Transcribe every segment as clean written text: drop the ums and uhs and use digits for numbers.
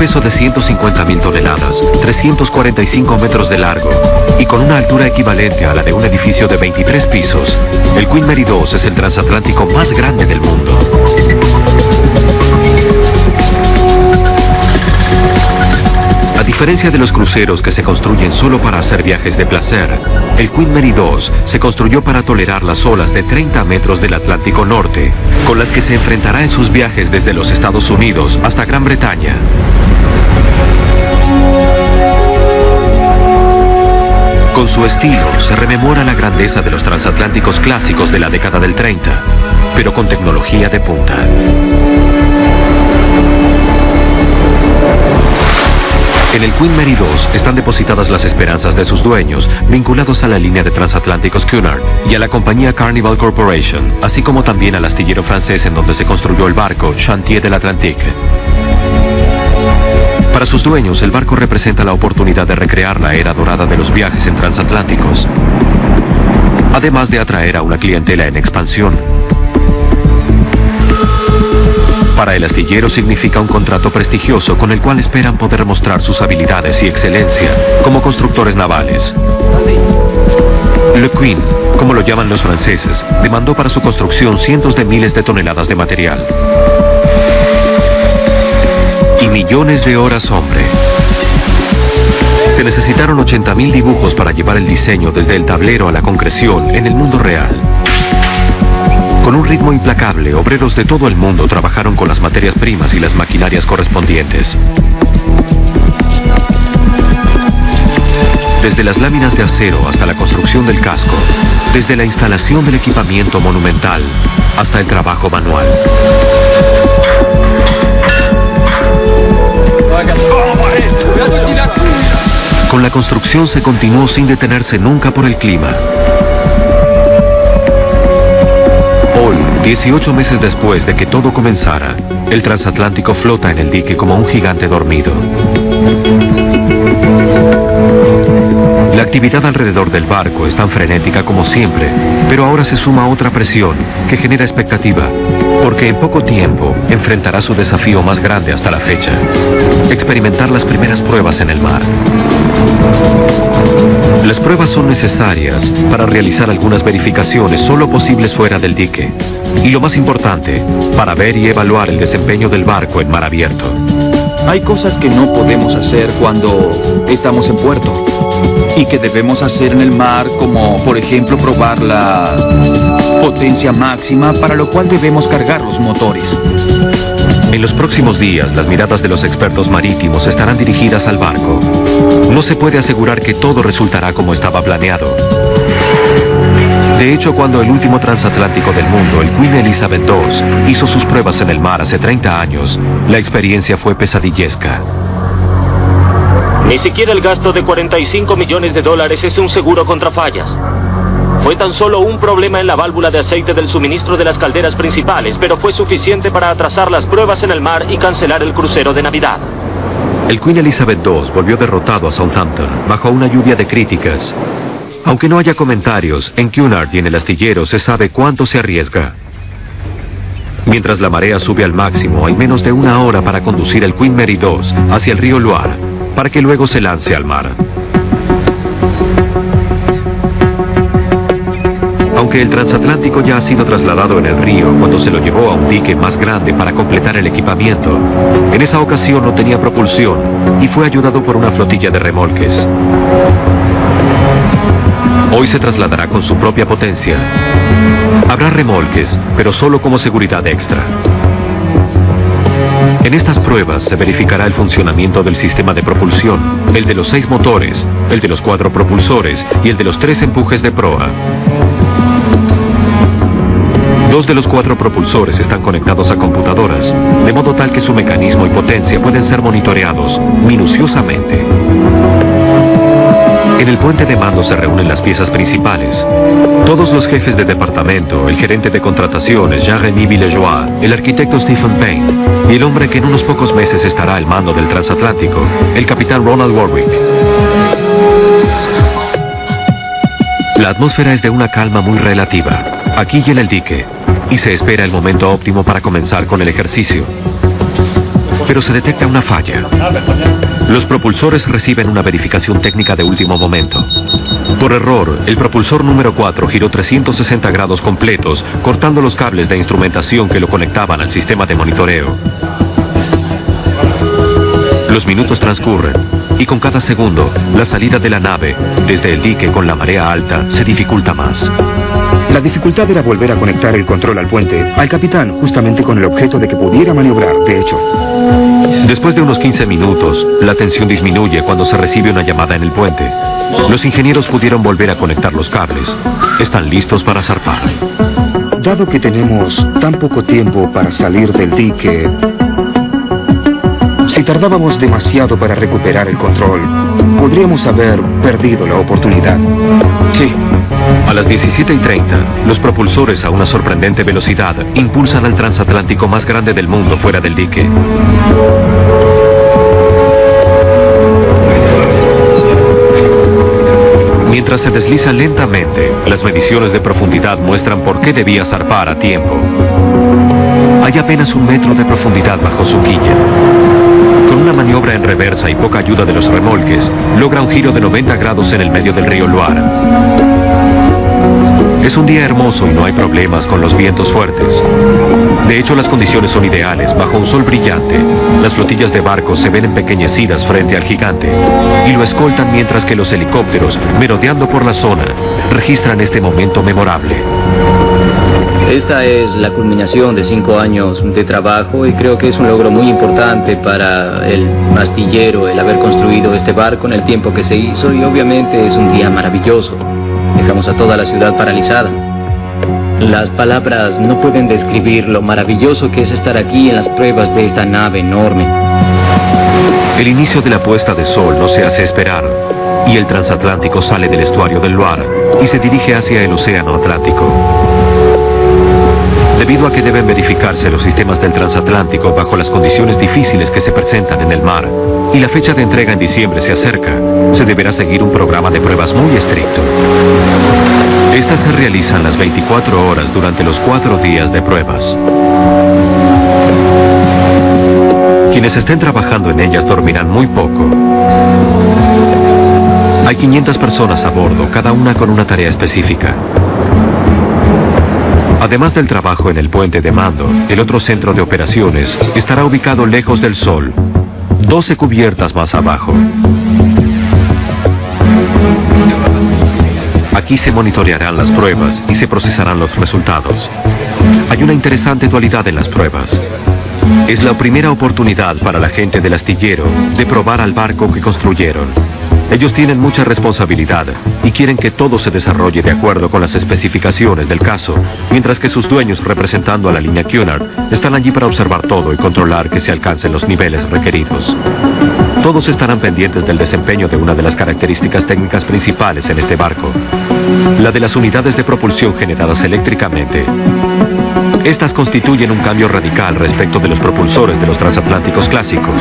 peso de 150.000 toneladas, 345 metros de largo y con una altura equivalente a la de un edificio de 23 pisos, el Queen Mary 2 es el transatlántico más grande del mundo. A diferencia de los cruceros que se construyen solo para hacer viajes de placer, el Queen Mary 2 se construyó para tolerar las olas de 30 metros del Atlántico Norte, con las que se enfrentará en sus viajes desde los Estados Unidos hasta Gran Bretaña. Con su estilo se rememora la grandeza de los transatlánticos clásicos de la década del 30, pero con tecnología de punta. En el Queen Mary 2 están depositadas las esperanzas de sus dueños, vinculados a la línea de transatlánticos Cunard y a la compañía Carnival Corporation, así como también al astillero francés en donde se construyó el barco Chantier de l'Atlantique. Para sus dueños, el barco representa la oportunidad de recrear la era dorada de los viajes en transatlánticos, además de atraer a una clientela en expansión. Para el astillero significa un contrato prestigioso con el cual esperan poder mostrar sus habilidades y excelencia como constructores navales. Le Queen, como lo llaman los franceses, demandó para su construcción cientos de miles de toneladas de material y millones de horas hombre. Se necesitaron 80.000 dibujos para llevar el diseño desde el tablero a la concreción en el mundo real. Con un ritmo implacable, obreros de todo el mundo trabajaron con las materias primas y las maquinarias correspondientes. Desde las láminas de acero hasta la construcción del casco, desde la instalación del equipamiento monumental hasta el trabajo manual. Con la construcción se continuó sin detenerse nunca por el clima. Hoy, 18 meses después de que todo comenzara, el transatlántico flota en el dique como un gigante dormido. La actividad alrededor del barco es tan frenética como siempre, pero ahora se suma otra presión que genera expectativa, porque en poco tiempo enfrentará su desafío más grande hasta la fecha: experimentar las primeras pruebas en el mar. Las pruebas son necesarias para realizar algunas verificaciones solo posibles fuera del dique, y lo más importante, para ver y evaluar el desempeño del barco en mar abierto. Hay cosas que no podemos hacer cuando estamos en puerto y que debemos hacer en el mar, como por ejemplo probar la potencia máxima, para lo cual debemos cargar los motores. En los próximos días, las miradas de los expertos marítimos estarán dirigidas al barco. No se puede asegurar que todo resultará como estaba planeado. De hecho, cuando el último transatlántico del mundo, el Queen Elizabeth II, hizo sus pruebas en el mar hace 30 años, la experiencia fue pesadillesca. Ni siquiera el gasto de $45 millones es un seguro contra fallas. Fue tan solo un problema en la válvula de aceite del suministro de las calderas principales, pero fue suficiente para atrasar las pruebas en el mar y cancelar el crucero de Navidad. El Queen Elizabeth II volvió derrotado a Southampton, bajo una lluvia de críticas. Aunque no haya comentarios, en Cunard y en el astillero se sabe cuánto se arriesga. Mientras la marea sube al máximo, hay menos de una hora para conducir el Queen Mary 2 hacia el río Loire, para que luego se lance al mar. Aunque el transatlántico ya ha sido trasladado en el río cuando se lo llevó a un dique más grande para completar el equipamiento, en esa ocasión no tenía propulsión y fue ayudado por una flotilla de remolques. Hoy se trasladará con su propia potencia. Habrá remolques, pero solo como seguridad extra. En estas pruebas se verificará el funcionamiento del sistema de propulsión, el de los 6 motores, el de los 4 propulsores y el de los 3 empujes de proa. 2 de los 4 propulsores están conectados a computadoras, de modo tal que su mecanismo y potencia pueden ser monitoreados minuciosamente. En el puente de mando se reúnen las piezas principales. Todos los jefes de departamento, el gerente de contrataciones Jean-Rémy Villejoie, el arquitecto Stephen Payne y el hombre que en unos pocos meses estará al mando del transatlántico, el capitán Ronald Warwick. La atmósfera es de una calma muy relativa, aquí y en el dique, y se espera el momento óptimo para comenzar con el ejercicio. pero se detecta una falla. Los propulsores reciben una verificación técnica de último momento. Por error, el propulsor número 4 giró 360 grados completos, cortando los cables de instrumentación que lo conectaban al sistema de monitoreo. Los minutos transcurren, y con cada segundo, la salida de la nave, desde el dique con la marea alta, se dificulta más. La dificultad era volver a conectar el control al puente, al capitán, justamente con el objeto de que pudiera maniobrar, de hecho. Después de unos 15 minutos, la tensión disminuye cuando se recibe una llamada en el puente. Los ingenieros pudieron volver a conectar los cables. Están listos para zarpar. Dado que tenemos tan poco tiempo para salir del dique, si tardábamos demasiado para recuperar el control, podríamos haber perdido la oportunidad. Sí. A las 17:30, los propulsores a una sorprendente velocidad impulsan al transatlántico más grande del mundo fuera del dique. Mientras se desliza lentamente, las mediciones de profundidad muestran por qué debía zarpar a tiempo. Hay apenas 1 metro de profundidad bajo su quilla. Con una maniobra en reversa y poca ayuda de los remolques, logra un giro de 90 grados en el medio del río Loire. Es un día hermoso y no hay problemas con los vientos fuertes. De hecho, las condiciones son ideales. Bajo un sol brillante, las flotillas de barcos se ven empequeñecidas frente al gigante y lo escoltan mientras que los helicópteros, merodeando por la zona, registran este momento memorable. Esta es la culminación de 5 años de trabajo y creo que es un logro muy importante para el astillero el haber construido este barco en el tiempo que se hizo, y obviamente es un día maravilloso. Dejamos a toda la ciudad paralizada. Las palabras no pueden describir lo maravilloso que es estar aquí en las pruebas de esta nave enorme. El inicio de la puesta de sol no se hace esperar, y el transatlántico sale del estuario del Loire y se dirige hacia el océano Atlántico. Debido a que deben verificarse los sistemas del transatlántico bajo las condiciones difíciles que se presentan en el mar, y la fecha de entrega en diciembre se acerca, se deberá seguir un programa de pruebas muy estricto. Estas se realizan las 24 horas durante los 4 días de pruebas. Quienes estén trabajando en ellas dormirán muy poco. Hay 500 personas a bordo, cada una con una tarea específica. Además del trabajo en el puente de mando, el otro centro de operaciones estará ubicado lejos del sol, 12 cubiertas más abajo. Aquí se monitorearán las pruebas y se procesarán los resultados. Hay una interesante dualidad en las pruebas. Es la primera oportunidad para la gente del astillero de probar al barco que construyeron. Ellos tienen mucha responsabilidad y quieren que todo se desarrolle de acuerdo con las especificaciones del caso, mientras que sus dueños, representando a la línea Cunard, están allí para observar todo y controlar que se alcancen los niveles requeridos. Todos estarán pendientes del desempeño de una de las características técnicas principales en este barco, la de las unidades de propulsión generadas eléctricamente. Estas constituyen un cambio radical respecto de los propulsores de los transatlánticos clásicos.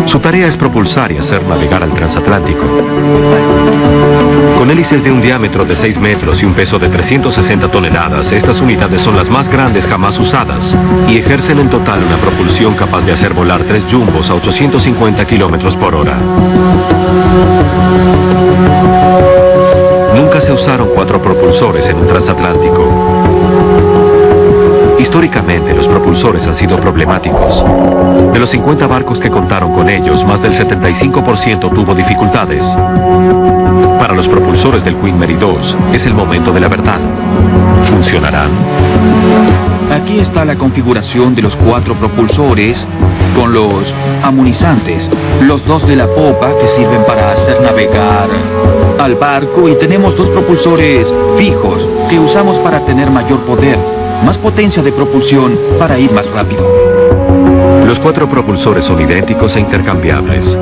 Su tarea es propulsar y hacer navegar al transatlántico. Con hélices de un diámetro de 6 metros y un peso de 360 toneladas, estas unidades son las más grandes jamás usadas y ejercen en total una propulsión capaz de hacer volar 3 jumbos a 850 kilómetros por hora. Nunca se usaron 4 propulsores en un transatlántico. Históricamente, los propulsores han sido problemáticos. De los 50 barcos que contaron con ellos, más del 75% tuvo dificultades. Para los propulsores del Queen Mary 2, es el momento de la verdad. ¿Funcionarán? Aquí está la configuración de los 4 propulsores con los amunizantes, los 2 de la popa que sirven para hacer navegar al barco, y tenemos 2 propulsores fijos que usamos para tener mayor poder, más potencia de propulsión para ir más rápido. Los 4 propulsores son idénticos e intercambiables.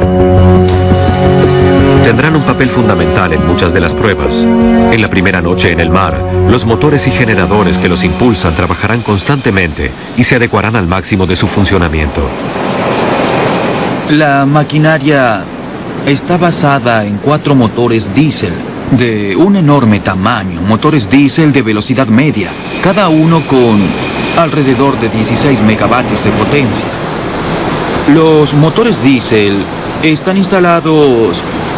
Tendrán un papel fundamental en muchas de las pruebas. En la primera noche en el mar, los motores y generadores que los impulsan trabajarán constantemente y se adecuarán al máximo de su funcionamiento. La maquinaria está basada en 4 motores diésel de un enorme tamaño, motores diésel de velocidad media, cada uno con alrededor de 16 megavatios de potencia. Los motores diésel están instalados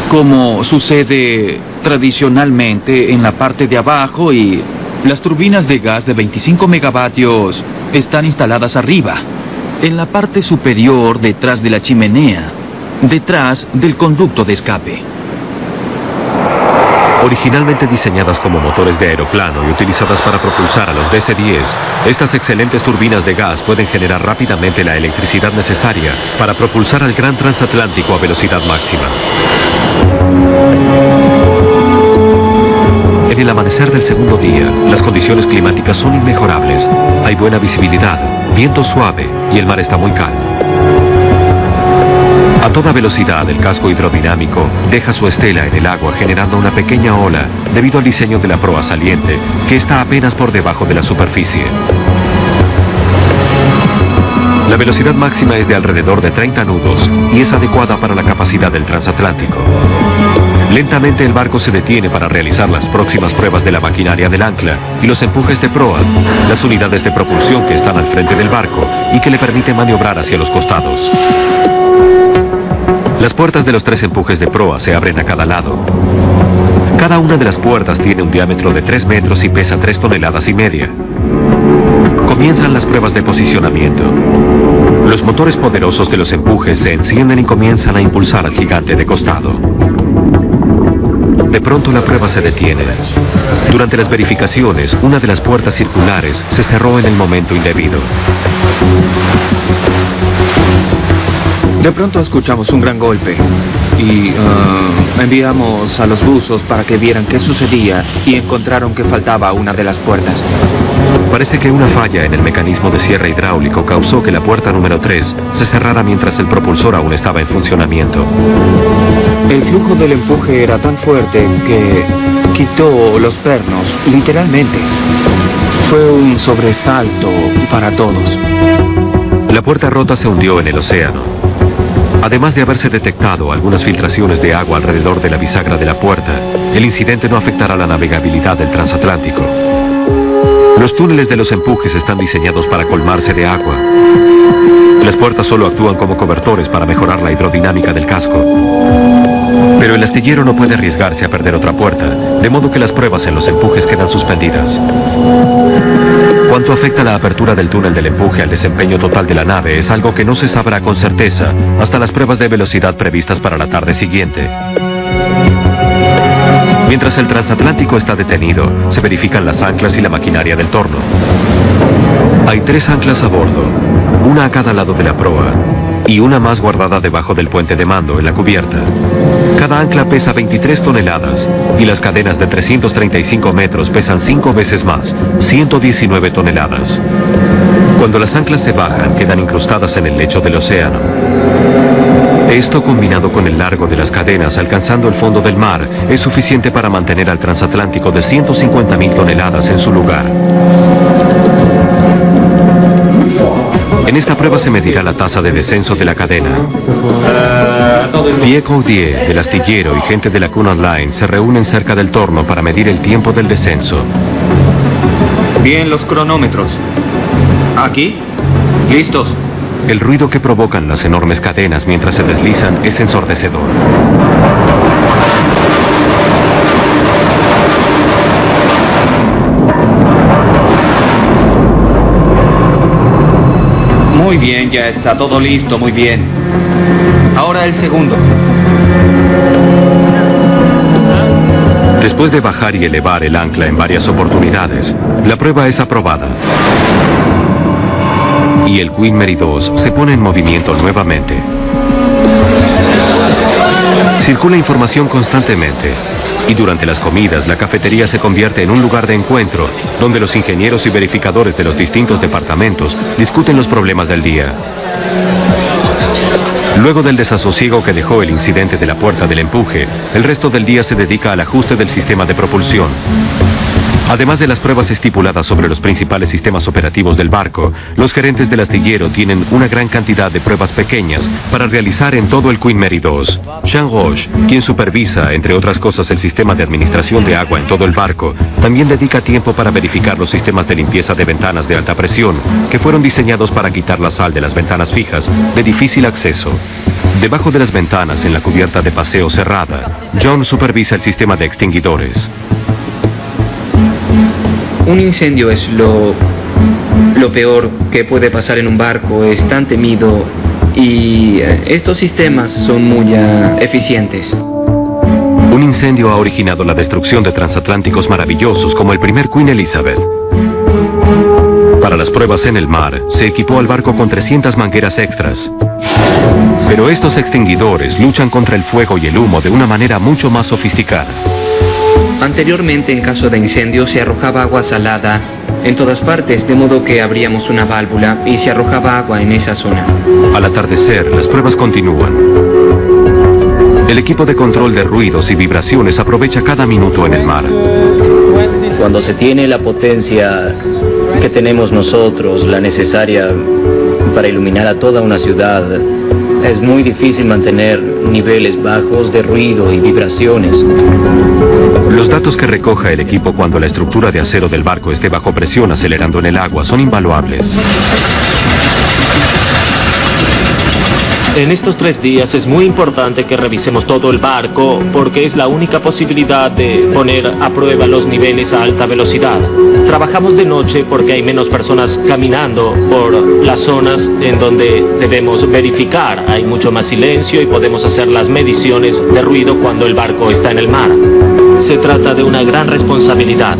como sucede tradicionalmente en la parte de abajo y las turbinas de gas de 25 megavatios están instaladas arriba, en la parte superior detrás de la chimenea, detrás del conducto de escape. Originalmente diseñadas como motores de aeroplano y utilizadas para propulsar a los DC-10, estas excelentes turbinas de gas pueden generar rápidamente la electricidad necesaria para propulsar al gran transatlántico a velocidad máxima. En el amanecer del segundo día, las condiciones climáticas son inmejorables. Hay buena visibilidad, viento suave y el mar está muy calmo. A toda velocidad, el casco hidrodinámico deja su estela en el agua generando una pequeña ola debido al diseño de la proa saliente, que está apenas por debajo de la superficie. La velocidad máxima es de alrededor de 30 nudos y es adecuada para la capacidad del transatlántico. Lentamente el barco se detiene para realizar las próximas pruebas de la maquinaria del ancla y los empujes de proa, las unidades de propulsión que están al frente del barco y que le permiten maniobrar hacia los costados. Las puertas de los 3 empujes de proa se abren a cada lado. Cada una de las puertas tiene un diámetro de 3 metros y pesa 3,5 toneladas. Comienzan las pruebas de posicionamiento. Los motores poderosos de los empujes se encienden y comienzan a impulsar al gigante de costado. De pronto la prueba se detiene. Durante las verificaciones, una de las puertas circulares se cerró en el momento indebido. De pronto escuchamos un gran golpe y enviamos a los buzos para que vieran qué sucedía y encontraron que faltaba una de las puertas. Parece que una falla en el mecanismo de cierre hidráulico causó que la puerta número 3 se cerrara mientras el propulsor aún estaba en funcionamiento. El flujo del empuje era tan fuerte que quitó los pernos, literalmente. Fue un sobresalto para todos. La puerta rota se hundió en el océano. Además de haberse detectado algunas filtraciones de agua alrededor de la bisagra de la puerta, el incidente no afectará la navegabilidad del transatlántico. Los túneles de los empujes están diseñados para colmarse de agua. Las puertas solo actúan como cobertores para mejorar la hidrodinámica del casco. Pero el astillero no puede arriesgarse a perder otra puerta, de modo que las pruebas en los empujes quedan suspendidas. Cuánto afecta la apertura del túnel del empuje al desempeño total de la nave es algo que no se sabrá con certeza hasta las pruebas de velocidad previstas para la tarde siguiente. Mientras el transatlántico está detenido, se verifican las anclas y la maquinaria del torno. Hay 3 anclas a bordo, una a cada lado de la proa, y una más guardada debajo del puente de mando en la cubierta. Cada ancla pesa 23 toneladas, y las cadenas de 335 metros pesan 5 veces más, 119 toneladas. Cuando las anclas se bajan, quedan incrustadas en el lecho del océano. Esto, combinado con el largo de las cadenas alcanzando el fondo del mar, es suficiente para mantener al transatlántico de 150.000 toneladas en su lugar. En esta prueba se medirá la tasa de descenso de la cadena. Pierre Cordier, del astillero, y gente de la Cunard Line se reúnen cerca del torno para medir el tiempo del descenso. Bien, los cronómetros. Aquí. Listos. El ruido que provocan las enormes cadenas mientras se deslizan es ensordecedor. Muy bien, ya está todo listo, muy bien. Ahora el segundo. Después de bajar y elevar el ancla en varias oportunidades, la prueba es aprobada. Y el Queen Mary 2 se pone en movimiento nuevamente. Circula información constantemente, y durante las comidas la cafetería se convierte en un lugar de encuentro, donde los ingenieros y verificadores de los distintos departamentos discuten los problemas del día. Luego del desasosiego que dejó el incidente de la puerta del empuje, el resto del día se dedica al ajuste del sistema de propulsión. Además de las pruebas estipuladas sobre los principales sistemas operativos del barco, los gerentes del astillero tienen una gran cantidad de pruebas pequeñas para realizar en todo el Queen Mary 2. Jean Roche, quien supervisa, entre otras cosas, el sistema de administración de agua en todo el barco, también dedica tiempo para verificar los sistemas de limpieza de ventanas de alta presión, que fueron diseñados para quitar la sal de las ventanas fijas de difícil acceso. Debajo de las ventanas, en la cubierta de paseo cerrada, John supervisa el sistema de extinguidores. Un incendio es lo peor que puede pasar en un barco, es tan temido y estos sistemas son muy eficientes. Un incendio ha originado la destrucción de transatlánticos maravillosos como el primer Queen Elizabeth. Para las pruebas en el mar, se equipó al barco con 300 mangueras extras. Pero estos extinguidores luchan contra el fuego y el humo de una manera mucho más sofisticada. Anteriormente, en caso de incendio, se arrojaba agua salada en todas partes, de modo que abríamos una válvula y se arrojaba agua en esa zona. Al atardecer, las pruebas continúan. El equipo de control de ruidos y vibraciones aprovecha cada minuto en el mar. Cuando se tiene la potencia que tenemos nosotros, la necesaria para iluminar a toda una ciudad, es muy difícil mantener niveles bajos de ruido y vibraciones. Los datos que recoja el equipo cuando la estructura de acero del barco esté bajo presión acelerando en el agua son invaluables. En estos 3 días es muy importante que revisemos todo el barco porque es la única posibilidad de poner a prueba los niveles a alta velocidad. Trabajamos de noche porque hay menos personas caminando por las zonas en donde debemos verificar. Hay mucho más silencio y podemos hacer las mediciones de ruido cuando el barco está en el mar. Se trata de una gran responsabilidad.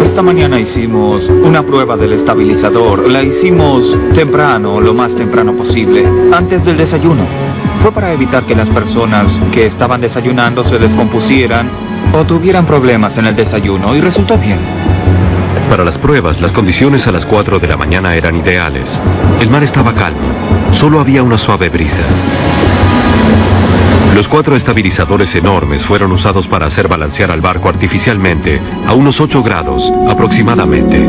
Esta mañana hicimos una prueba del estabilizador. La hicimos temprano, lo más temprano posible, antes del desayuno. Fue para evitar que las personas que estaban desayunando se descompusieran o tuvieran problemas en el desayuno, y resultó bien. Para las pruebas, las condiciones a las 4 de la mañana eran ideales. El mar estaba calmo, solo había una suave brisa. Los 4 estabilizadores enormes fueron usados para hacer balancear al barco artificialmente a unos 8 grados aproximadamente.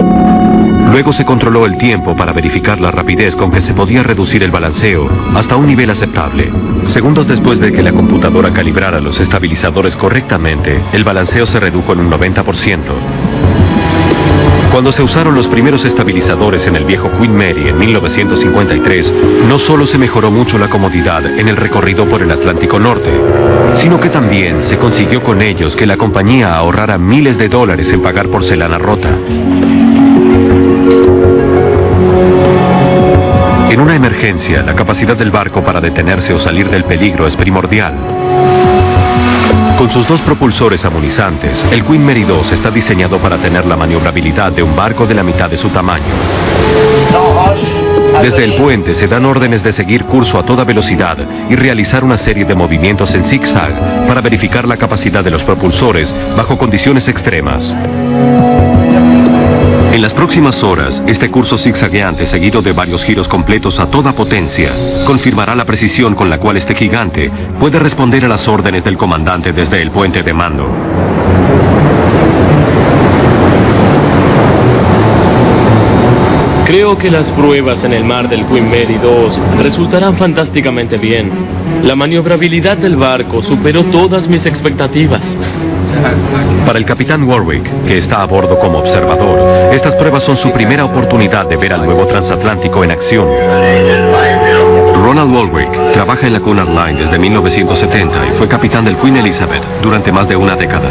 Luego se controló el tiempo para verificar la rapidez con que se podía reducir el balanceo hasta un nivel aceptable. Segundos después de que la computadora calibrara los estabilizadores correctamente, el balanceo se redujo en un 90%. Cuando se usaron los primeros estabilizadores en el viejo Queen Mary en 1953, no solo se mejoró mucho la comodidad en el recorrido por el Atlántico Norte, sino que también se consiguió con ellos que la compañía ahorrara miles de dólares en pagar porcelana rota. En una emergencia, la capacidad del barco para detenerse o salir del peligro es primordial. Con sus 2 propulsores amonizantes, el Queen Mary 2 está diseñado para tener la maniobrabilidad de un barco de la mitad de su tamaño. Desde el puente se dan órdenes de seguir curso a toda velocidad y realizar una serie de movimientos en zigzag para verificar la capacidad de los propulsores bajo condiciones extremas. En las próximas horas, este curso zigzagueante, seguido de varios giros completos a toda potencia, confirmará la precisión con la cual este gigante puede responder a las órdenes del comandante desde el puente de mando. Creo que las pruebas en el mar del Queen Mary 2 resultarán fantásticamente bien. La maniobrabilidad del barco superó todas mis expectativas. Para el capitán Warwick, que está a bordo como observador, estas pruebas son su primera oportunidad de ver al nuevo transatlántico en acción. Ronald Warwick trabaja en la Cunard Line desde 1970 y fue capitán del Queen Elizabeth durante más de una década.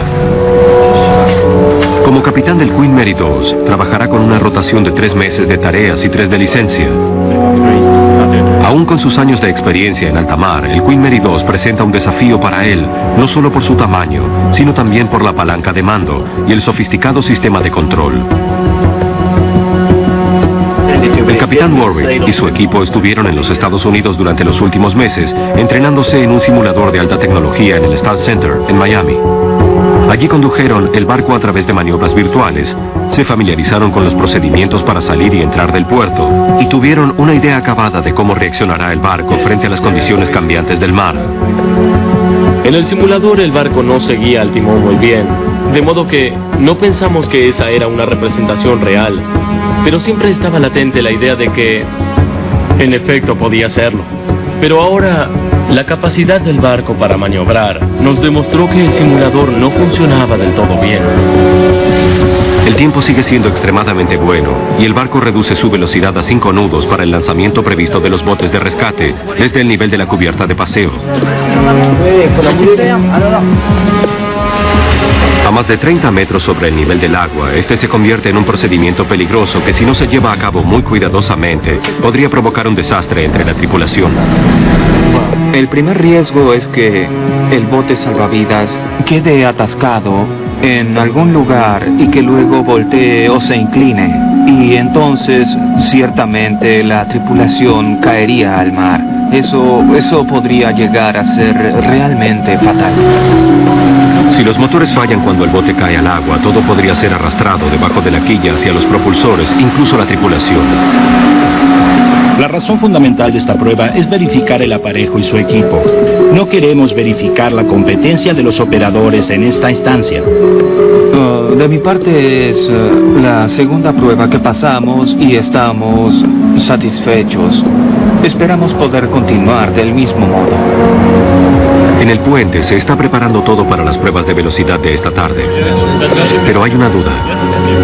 Como capitán del Queen Mary 2, trabajará con una rotación de 3 meses de tareas y 3 de licencia. Aún con sus años de experiencia en alta mar, el Queen Mary 2 presenta un desafío para él, no solo por su tamaño, sino también por la palanca de mando y el sofisticado sistema de control. El capitán Warwick y su equipo estuvieron en los Estados Unidos durante los últimos meses, entrenándose en un simulador de alta tecnología en el Star Center, en Miami. Allí condujeron el barco a través de maniobras virtuales, se familiarizaron con los procedimientos para salir y entrar del puerto, y tuvieron una idea acabada de cómo reaccionará el barco frente a las condiciones cambiantes del mar. En el simulador el barco no seguía al timón muy bien, de modo que no pensamos que esa era una representación real, pero siempre estaba latente la idea de que, en efecto, podía serlo. Pero ahora, la capacidad del barco para maniobrar nos demostró que el simulador no funcionaba del todo bien. El tiempo sigue siendo extremadamente bueno y el barco reduce su velocidad a 5 nudos para el lanzamiento previsto de los botes de rescate desde el nivel de la cubierta de paseo. A más de 30 metros sobre el nivel del agua, este se convierte en un procedimiento peligroso que, si no se lleva a cabo muy cuidadosamente, podría provocar un desastre entre la tripulación. El primer riesgo es que el bote salvavidas quede atascado en algún lugar y que luego voltee o se incline. Y entonces, ciertamente, la tripulación caería al mar. Eso podría llegar a ser realmente fatal. Si los motores fallan cuando el bote cae al agua, todo podría ser arrastrado debajo de la quilla hacia los propulsores, incluso la tripulación. La razón fundamental de esta prueba es verificar el aparejo y su equipo. No queremos verificar la competencia de los operadores en esta instancia. De mi parte es la segunda prueba que pasamos y estamos satisfechos. Esperamos poder continuar del mismo modo. En el puente se está preparando todo para las pruebas de velocidad de esta tarde. Pero hay una duda.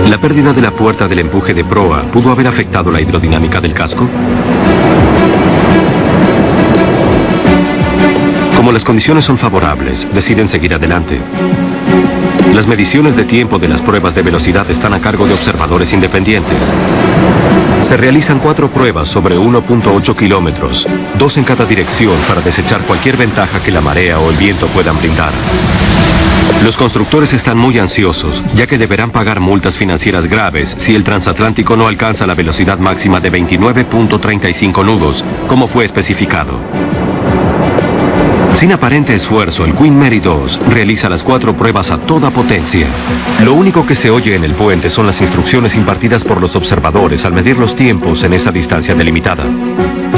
¿La pérdida de la puerta del empuje de proa pudo haber afectado la hidrodinámica del casco? Como las condiciones son favorables, deciden seguir adelante. Las mediciones de tiempo de las pruebas de velocidad están a cargo de observadores independientes. Se realizan 4 pruebas sobre 1.8 kilómetros, 2 en cada dirección para desechar cualquier ventaja que la marea o el viento puedan brindar. Los constructores están muy ansiosos, ya que deberán pagar multas financieras graves si el transatlántico no alcanza la velocidad máxima de 29.35 nudos, como fue especificado. Sin aparente esfuerzo, el Queen Mary 2 realiza las 4 pruebas a toda potencia. Lo único que se oye en el puente son las instrucciones impartidas por los observadores al medir los tiempos en esa distancia delimitada.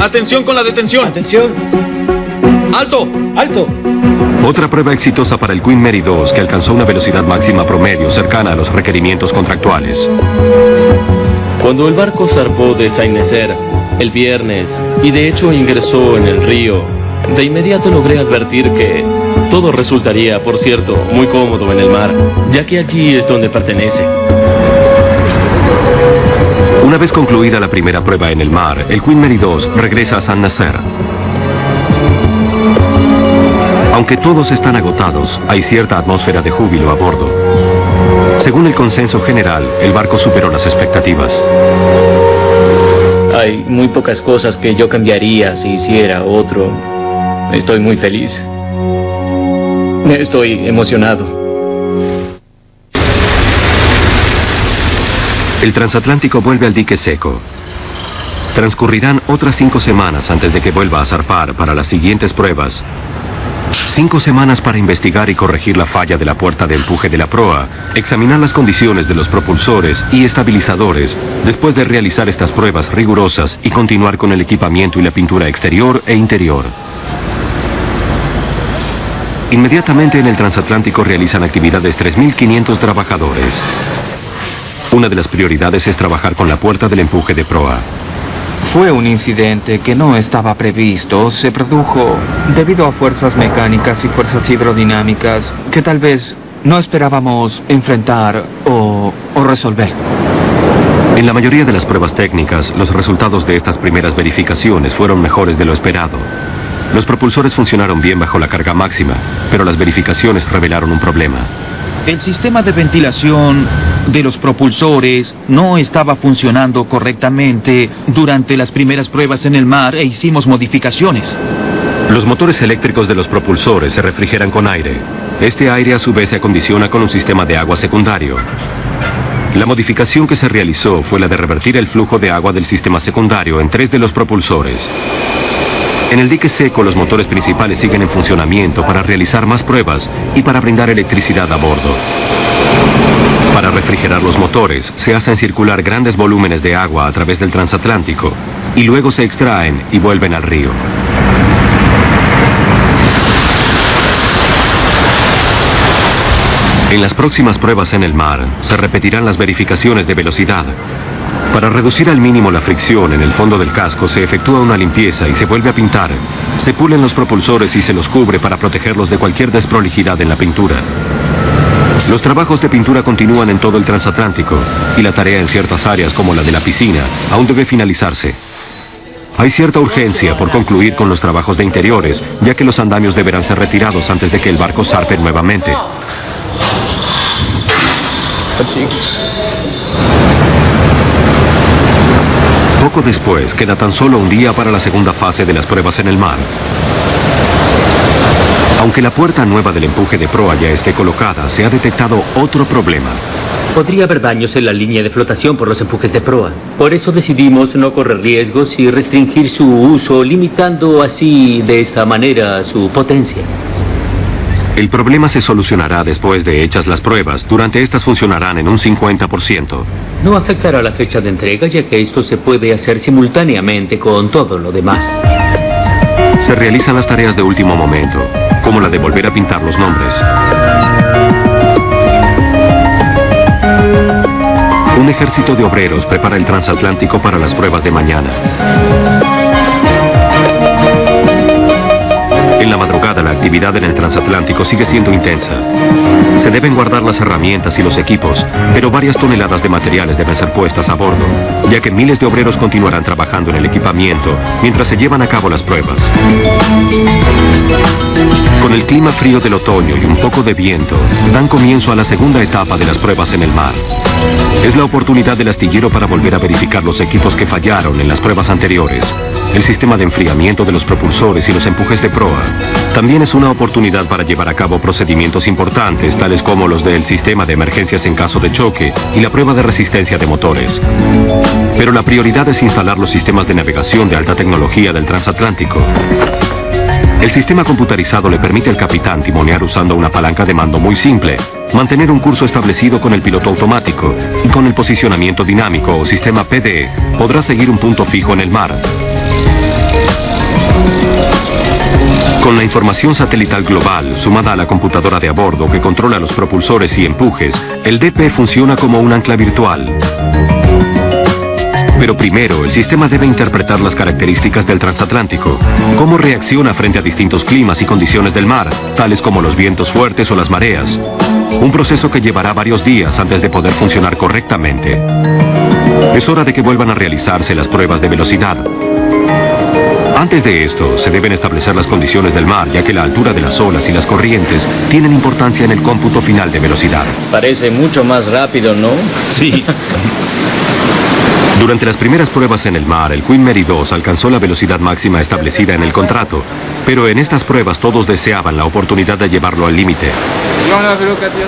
¡Atención con la detención! ¡Atención! ¡Alto! ¡Alto! Otra prueba exitosa para el Queen Mary 2, que alcanzó una velocidad máxima promedio cercana a los requerimientos contractuales. Cuando el barco zarpó de Saint-Nazaire el viernes y de hecho ingresó en el río, de inmediato logré advertir que todo resultaría, por cierto, muy cómodo en el mar, ya que allí es donde pertenece. Una vez concluida la primera prueba en el mar, el Queen Mary 2 regresa a Saint-Nazaire. Aunque todos están agotados, hay cierta atmósfera de júbilo a bordo. Según el consenso general, el barco superó las expectativas. Hay muy pocas cosas que yo cambiaría si hiciera otro. Estoy muy feliz. Estoy emocionado. El transatlántico vuelve al dique seco. Transcurrirán otras 5 semanas antes de que vuelva a zarpar para las siguientes pruebas. 5 semanas para investigar y corregir la falla de la puerta de empuje de la proa, examinar las condiciones de los propulsores y estabilizadores, después de realizar estas pruebas rigurosas y continuar con el equipamiento y la pintura exterior e interior. Inmediatamente en el transatlántico realizan actividades 3.500 trabajadores. Una de las prioridades es trabajar con la puerta del empuje de proa. Fue un incidente que no estaba previsto. Se produjo debido a fuerzas mecánicas y fuerzas hidrodinámicas que tal vez no esperábamos enfrentar o resolver. En la mayoría de las pruebas técnicas, los resultados de estas primeras verificaciones fueron mejores de lo esperado. Los propulsores funcionaron bien bajo la carga máxima, pero las verificaciones revelaron un problema. El sistema de ventilación de los propulsores no estaba funcionando correctamente durante las primeras pruebas en el mar e hicimos modificaciones. Los motores eléctricos de los propulsores se refrigeran con aire. Este aire a su vez se acondiciona con un sistema de agua secundario. La modificación que se realizó fue la de revertir el flujo de agua del sistema secundario en 3 de los propulsores. En el dique seco, los motores principales siguen en funcionamiento para realizar más pruebas y para brindar electricidad a bordo. Para refrigerar los motores, se hacen circular grandes volúmenes de agua a través del transatlántico y luego se extraen y vuelven al río. En las próximas pruebas en el mar, se repetirán las verificaciones de velocidad. Para reducir al mínimo la fricción en el fondo del casco, se efectúa una limpieza y se vuelve a pintar. Se pulen los propulsores y se los cubre para protegerlos de cualquier desprolijidad en la pintura. Los trabajos de pintura continúan en todo el transatlántico, y la tarea en ciertas áreas como la de la piscina aún debe finalizarse. Hay cierta urgencia por concluir con los trabajos de interiores, ya que los andamios deberán ser retirados antes de que el barco zarpe nuevamente. Poco después, queda tan solo un día para la segunda fase de las pruebas en el mar. Aunque la puerta nueva del empuje de proa ya esté colocada, se ha detectado otro problema. Podría haber daños en la línea de flotación por los empujes de proa. Por eso decidimos no correr riesgos y restringir su uso, limitando así de esta manera su potencia. El problema se solucionará después de hechas las pruebas. Durante estas funcionarán en un 50%. No afectará la fecha de entrega, ya que esto se puede hacer simultáneamente con todo lo demás. Se realizan las tareas de último momento, como la de volver a pintar los nombres. Un ejército de obreros prepara el transatlántico para las pruebas de mañana. En la madrugada, la actividad en el transatlántico sigue siendo intensa. Se deben guardar las herramientas y los equipos, pero varias toneladas de materiales deben ser puestas a bordo, ya que miles de obreros continuarán trabajando en el equipamiento mientras se llevan a cabo las pruebas. Con el clima frío del otoño y un poco de viento, dan comienzo a la segunda etapa de las pruebas en el mar. Es la oportunidad del astillero para volver a verificar los equipos que fallaron en las pruebas anteriores. El sistema de enfriamiento de los propulsores y los empujes de proa. También es una oportunidad para llevar a cabo procedimientos importantes, tales como los del sistema de emergencias en caso de choque y la prueba de resistencia de motores. Pero la prioridad es instalar los sistemas de navegación de alta tecnología del transatlántico. El sistema computarizado le permite al capitán timonear usando una palanca de mando muy simple, mantener un curso establecido con el piloto automático y con el posicionamiento dinámico o sistema PDE podrá seguir un punto fijo en el mar. Con la información satelital global, sumada a la computadora de a bordo que controla los propulsores y empujes, el DP funciona como un ancla virtual. Pero primero, el sistema debe interpretar las características del transatlántico, cómo reacciona frente a distintos climas y condiciones del mar, tales como los vientos fuertes o las mareas. Un proceso que llevará varios días antes de poder funcionar correctamente. Es hora de que vuelvan a realizarse las pruebas de velocidad. Antes de esto, se deben establecer las condiciones del mar, ya que la altura de las olas y las corrientes tienen importancia en el cómputo final de velocidad. Parece mucho más rápido, ¿no? Sí. Durante las primeras pruebas en el mar, el Queen Mary 2 alcanzó la velocidad máxima establecida en el contrato, pero en estas pruebas todos deseaban la oportunidad de llevarlo al límite.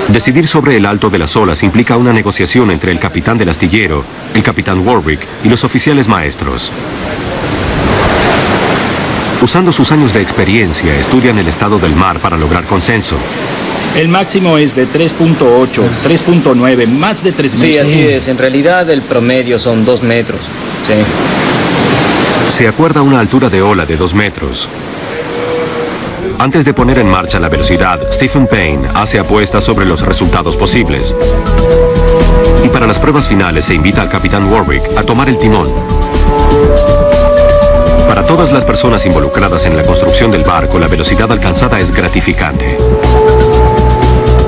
Decidir sobre el alto de las olas implica una negociación entre el capitán del astillero, el capitán Warwick y los oficiales maestros. Usando sus años de experiencia, estudian el estado del mar para lograr consenso. El máximo es de 3.8, 3.9, más de 3 metros. Sí, así es. En realidad el promedio son 2 metros. Sí. Se acuerda una altura de ola de 2 metros. Antes de poner en marcha la velocidad, Stephen Payne hace apuestas sobre los resultados posibles. Y para las pruebas finales se invita al capitán Warwick a tomar el timón. Para todas las personas involucradas en la construcción del barco, la velocidad alcanzada es gratificante.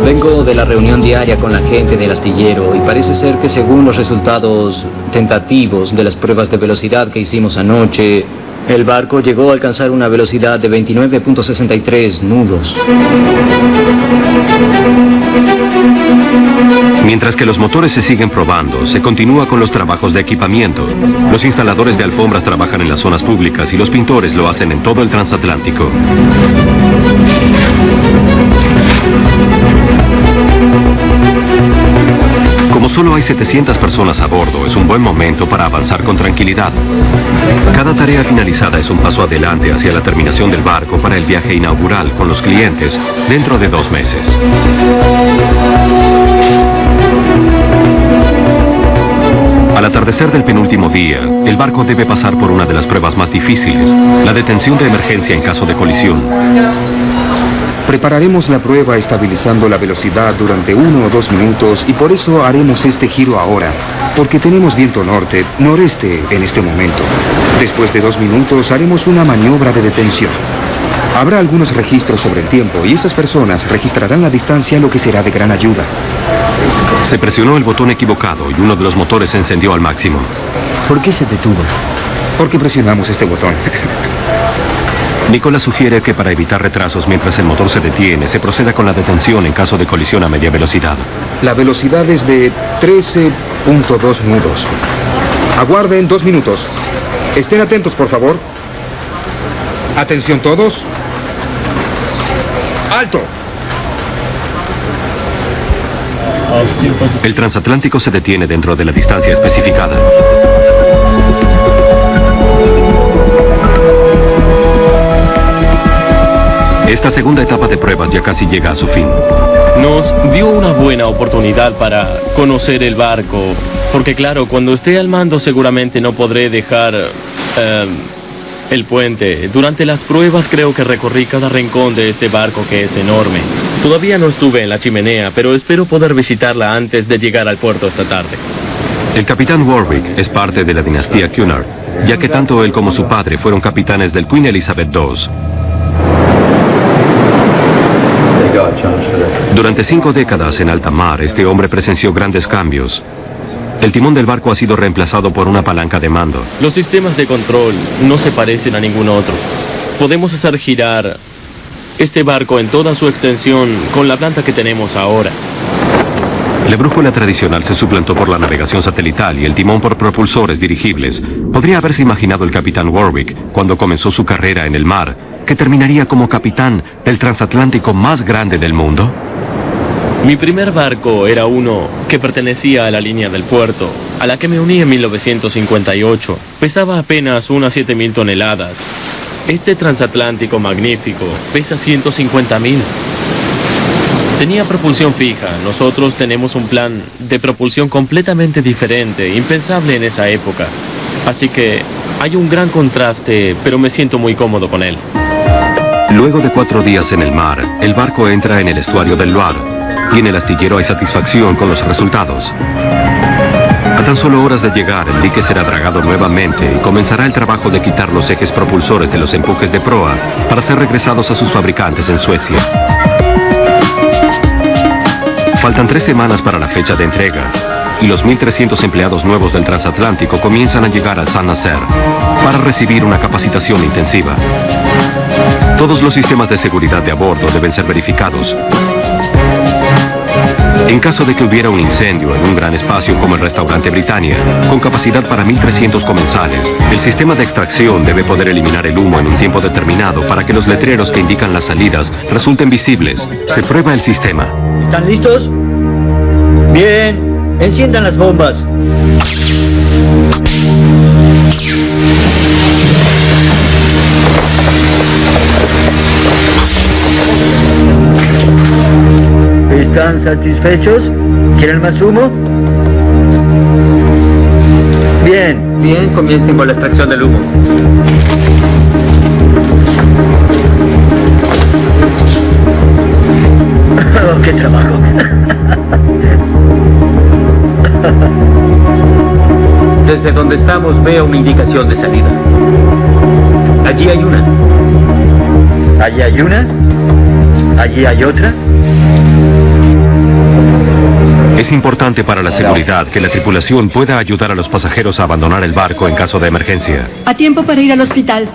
Vengo de la reunión diaria con la gente del astillero y parece ser que según los resultados tentativos de las pruebas de velocidad que hicimos anoche, el barco llegó a alcanzar una velocidad de 29.63 nudos. Mientras que los motores se siguen probando, se continúa con los trabajos de equipamiento. Los instaladores de alfombras trabajan en las zonas públicas y los pintores lo hacen en todo el transatlántico. Como solo hay 700 personas a bordo, es un buen momento para avanzar con tranquilidad. Cada tarea finalizada es un paso adelante hacia la terminación del barco para el viaje inaugural con los clientes dentro de 2 meses. Al atardecer del penúltimo día, el barco debe pasar por una de las pruebas más difíciles, la detención de emergencia en caso de colisión. Prepararemos la prueba estabilizando la velocidad durante 1 o 2 minutos y por eso haremos este giro ahora, porque tenemos viento noreste en este momento. Después de 2 minutos haremos una maniobra de detención. Habrá algunos registros sobre el tiempo y esas personas registrarán la distancia, lo que será de gran ayuda. Se presionó el botón equivocado y uno de los motores se encendió al máximo. ¿Por qué se detuvo? Porque presionamos este botón. Nicola sugiere que para evitar retrasos mientras el motor se detiene, se proceda con la detención en caso de colisión a media velocidad. La velocidad es de 13.2 nudos. Aguarden 2 minutos. Estén atentos, por favor. Atención todos. ¡Alto! El transatlántico se detiene dentro de la distancia especificada. Esta segunda etapa de pruebas ya casi llega a su fin. Nos dio una buena oportunidad para conocer el barco, porque claro, cuando esté al mando seguramente no podré dejar el puente. Durante las pruebas creo que recorrí cada rincón de este barco, que es enorme. Todavía no estuve en la chimenea, pero espero poder visitarla antes de llegar al puerto esta tarde. El capitán Warwick es parte de la dinastía Cunard, ya que tanto él como su padre fueron capitanes del Queen Elizabeth II. Durante 5 décadas en alta mar, este hombre presenció grandes cambios. El timón del barco ha sido reemplazado por una palanca de mando. Los sistemas de control no se parecen a ningún otro. Podemos hacer girar este barco en toda su extensión con la planta que tenemos ahora. La brújula tradicional se suplantó por la navegación satelital y el timón por propulsores dirigibles. ¿Podría haberse imaginado el capitán Warwick, cuando comenzó su carrera en el mar, que terminaría como capitán del transatlántico más grande del mundo? Mi primer barco era uno que pertenecía a la línea del puerto, a la que me uní en 1958. Pesaba apenas unas 7.000 toneladas. Este transatlántico magnífico pesa 150.000. Tenía propulsión fija. Nosotros tenemos un plan de propulsión completamente diferente, impensable en esa época. Así que hay un gran contraste, pero me siento muy cómodo con él. Luego de 4 días en el mar, el barco entra en el estuario del Loire, y en el astillero hay satisfacción con los resultados. A tan solo horas de llegar, el dique será dragado nuevamente y comenzará el trabajo de quitar los ejes propulsores de los empujes de proa para ser regresados a sus fabricantes en Suecia. Faltan 3 semanas para la fecha de entrega, y los 1.300 empleados nuevos del transatlántico comienzan a llegar al Saint-Nazaire para recibir una capacitación intensiva. Todos los sistemas de seguridad de a bordo deben ser verificados. En caso de que hubiera un incendio en un gran espacio como el restaurante Britannia, con capacidad para 1.300 comensales, el sistema de extracción debe poder eliminar el humo en un tiempo determinado para que los letreros que indican las salidas resulten visibles. Se prueba el sistema. ¿Están listos? Bien, enciendan las bombas. ¿Están satisfechos? ¿Quieren más humo? Bien, comiencen con la extracción del humo. Oh, ¡qué trabajo! Desde donde estamos veo una indicación de salida. Allí hay una. Allí hay una. Allí hay otra. Es importante para la seguridad que la tripulación pueda ayudar a los pasajeros a abandonar el barco en caso de emergencia. A tiempo para ir al hospital.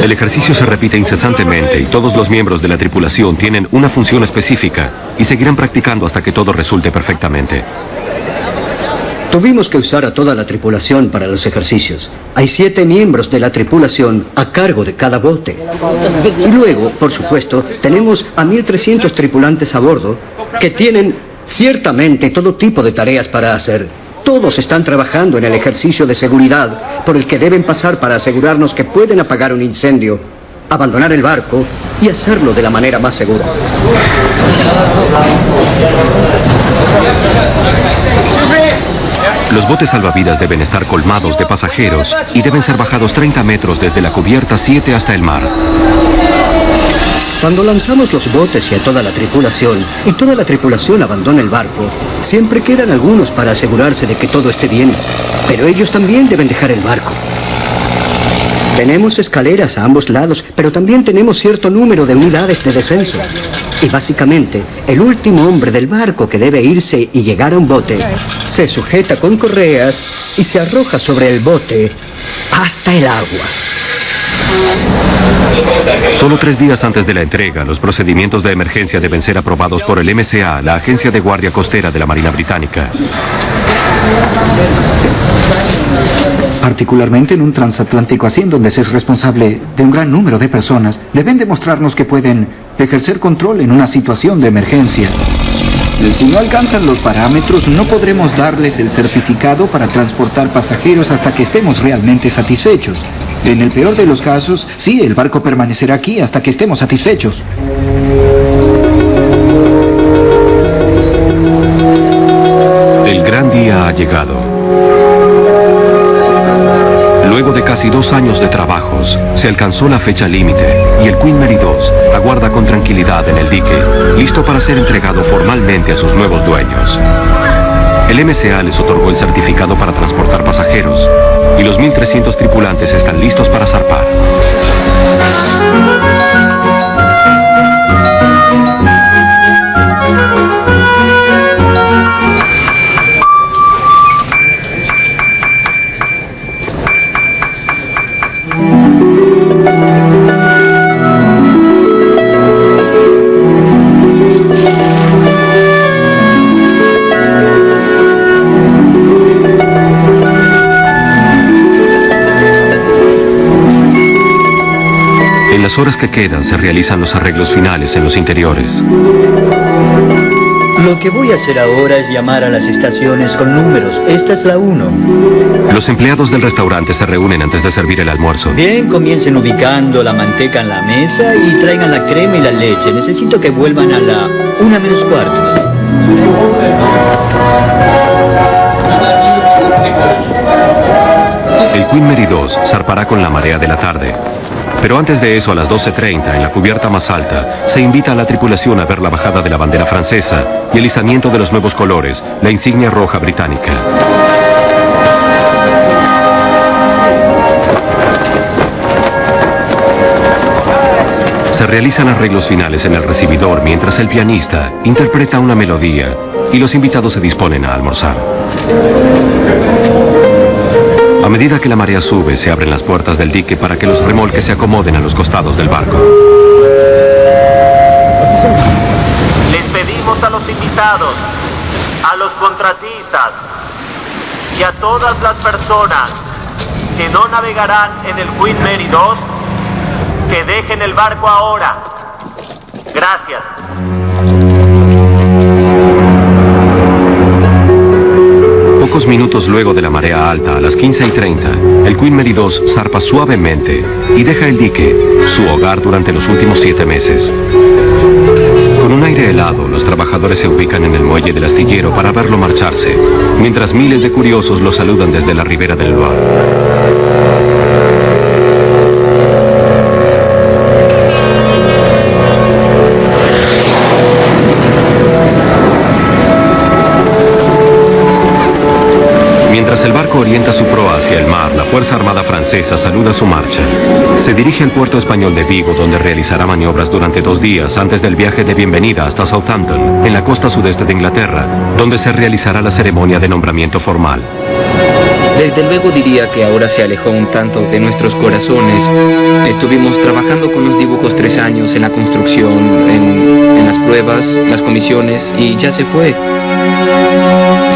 El ejercicio se repite incesantemente y todos los miembros de la tripulación tienen una función específica y seguirán practicando hasta que todo resulte perfectamente. Tuvimos que usar a toda la tripulación para los ejercicios. Hay 7 miembros de la tripulación a cargo de cada bote. Y luego, por supuesto, tenemos a 1.300 tripulantes a bordo que tienen ciertamente todo tipo de tareas para hacer. Todos están trabajando en el ejercicio de seguridad por el que deben pasar para asegurarnos que pueden apagar un incendio, abandonar el barco y hacerlo de la manera más segura. Los botes salvavidas deben estar colmados de pasajeros y deben ser bajados 30 metros desde la cubierta 7 hasta el mar. Cuando lanzamos los botes y a toda la tripulación, y toda la tripulación abandona el barco, siempre quedan algunos para asegurarse de que todo esté bien. Pero ellos también deben dejar el barco. Tenemos escaleras a ambos lados, pero también tenemos cierto número de unidades de descenso. Y básicamente, el último hombre del barco que debe irse y llegar a un bote, se sujeta con correas y se arroja sobre el bote hasta el agua. Solo 3 días antes de la entrega, los procedimientos de emergencia deben ser aprobados por el MCA, la Agencia de Guardia Costera de la Marina Británica. Particularmente en un transatlántico así, en donde se es responsable de un gran número de personas, deben demostrarnos que pueden ejercer control en una situación de emergencia. Si no alcanzan los parámetros, no podremos darles el certificado para transportar pasajeros hasta que estemos realmente satisfechos. En el peor de los casos, sí, el barco permanecerá aquí hasta que estemos satisfechos. El gran día ha llegado. Luego de casi 2 años de trabajos, se alcanzó la fecha límite y el Queen Mary 2 aguarda con tranquilidad en el dique, listo para ser entregado formalmente a sus nuevos dueños. El MCA les otorgó el certificado para transportar pasajeros y los 1.300 tripulantes están listos para zarpar. En las horas que quedan se realizan los arreglos finales en los interiores. Lo que voy a hacer ahora es llamar a las estaciones con números. Esta es la 1. Los empleados del restaurante se reúnen antes de servir el almuerzo. Bien, comiencen ubicando la manteca en la mesa y traigan la crema y la leche. Necesito que vuelvan a la 1 menos cuarto. El Queen Mary 2 zarpará con la marea de la tarde. Pero antes de eso, a las 12:30, en la cubierta más alta, se invita a la tripulación a ver la bajada de la bandera francesa y el izamiento de los nuevos colores, la insignia roja británica. Se realizan arreglos finales en el recibidor mientras el pianista interpreta una melodía y los invitados se disponen a almorzar. A medida que la marea sube, se abren las puertas del dique para que los remolques se acomoden a los costados del barco. Les pedimos a los invitados, a los contratistas y a todas las personas que no navegarán en el Queen Mary 2 que dejen el barco ahora. Gracias. Pocos minutos luego de la marea alta, a las 15:30, el Queen Mary 2 zarpa suavemente y deja el dique, su hogar durante los últimos 7 meses. Con un aire helado, los trabajadores se ubican en el muelle del astillero para verlo marcharse, mientras miles de curiosos lo saludan desde la ribera del Loire. Mientras el barco orienta su proa hacia el mar, la Fuerza Armada Francesa saluda su marcha. Se dirige al puerto español de Vigo, donde realizará maniobras durante 2 días antes del viaje de bienvenida hasta Southampton, en la costa sudeste de Inglaterra, donde se realizará la ceremonia de nombramiento formal. Desde luego diría que ahora se alejó un tanto de nuestros corazones. Estuvimos trabajando con los dibujos 3 años en la construcción, en las pruebas, las comisiones, y ya se fue.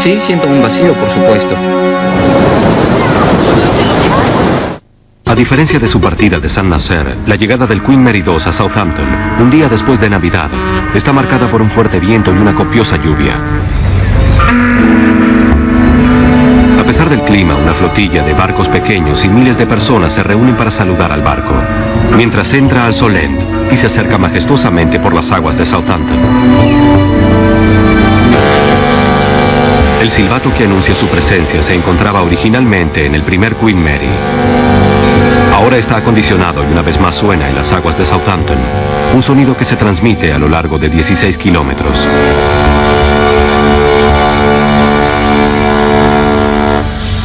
Sí, siento un vacío, por supuesto. A diferencia de su partida de Saint-Nazaire, la llegada del Queen Mary 2 a Southampton, un día después de Navidad, está marcada por un fuerte viento y una copiosa lluvia. A pesar del clima, una flotilla de barcos pequeños y miles de personas se reúnen para saludar al barco, mientras entra al Solent y se acerca majestuosamente por las aguas de Southampton. El silbato que anuncia su presencia se encontraba originalmente en el primer Queen Mary. Ahora está acondicionado y una vez más suena en las aguas de Southampton. un sonido que se transmite a lo largo de 16 kilómetros.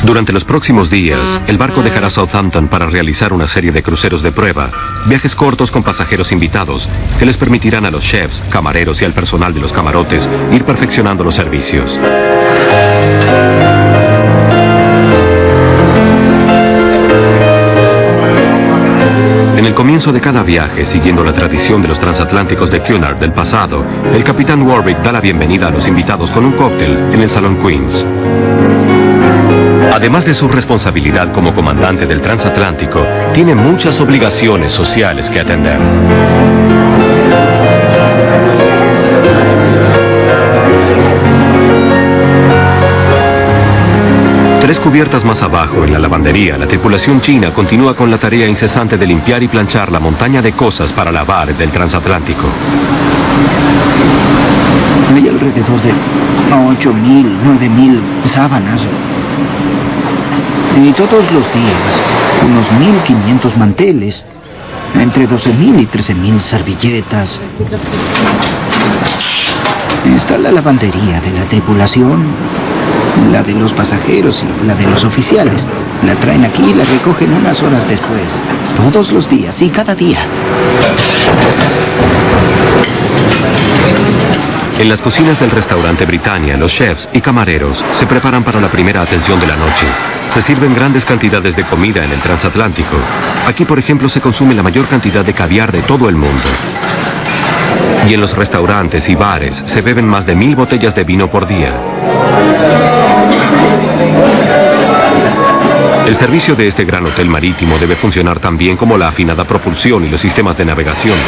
Durante los próximos días, el barco dejará Southampton para realizar una serie de cruceros de prueba, viajes cortos con pasajeros invitados, que les permitirán a los chefs, camareros y al personal de los camarotes ir perfeccionando los servicios. En el comienzo de cada viaje, siguiendo la tradición de los transatlánticos de Cunard del pasado, el capitán Warwick da la bienvenida a los invitados con un cóctel en el Salón Queen's. Además de su responsabilidad como comandante del transatlántico, tiene muchas obligaciones sociales que atender. Tres cubiertas más abajo, en la lavandería, la tripulación china continúa con la tarea incesante de limpiar y planchar la montaña de cosas para lavar del transatlántico. Hay alrededor de 8.000, 9.000 sábanas. Y todos los días, unos 1.500 manteles, entre 12.000 y 13.000 servilletas. Está la lavandería de la tripulación, la de los pasajeros y la de los oficiales. La traen aquí y la recogen unas horas después. Todos los días y cada día. En las cocinas del restaurante Britannia, los chefs y camareros se preparan para la primera atención de la noche. Se sirven grandes cantidades de comida en el transatlántico. Aquí, por ejemplo, se consume la mayor cantidad de caviar de todo el mundo. Y en los restaurantes y bares se beben más de 1.000 botellas de vino por día. El servicio de este gran hotel marítimo debe funcionar tan bien como la afinada propulsión y los sistemas de navegación.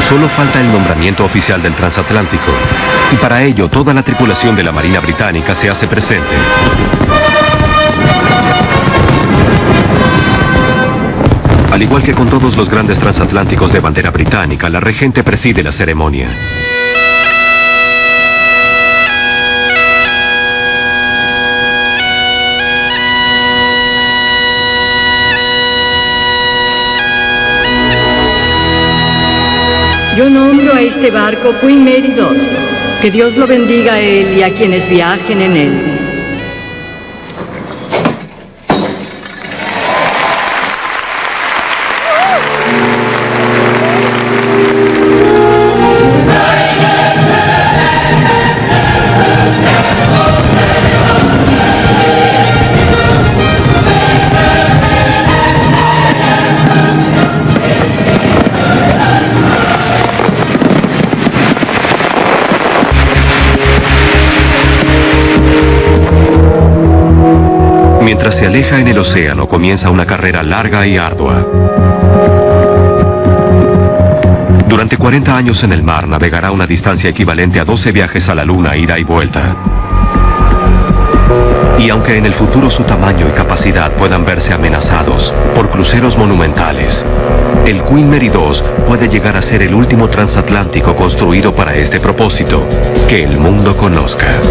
Solo falta el nombramiento oficial del transatlántico, y para ello toda la tripulación de la Marina Británica se hace presente. Al igual que con todos los grandes transatlánticos de bandera británica, la regente preside la ceremonia. Yo nombro a este barco Queen Mary II. Que Dios lo bendiga a él y a quienes viajen en él. Mientras se aleja en el océano, comienza una carrera larga y ardua. Durante 40 años en el mar, navegará una distancia equivalente a 12 viajes a la luna, ida y vuelta. Y aunque en el futuro su tamaño y capacidad puedan verse amenazados por cruceros monumentales, el Queen Mary II puede llegar a ser el último transatlántico construido para este propósito que el mundo conozca.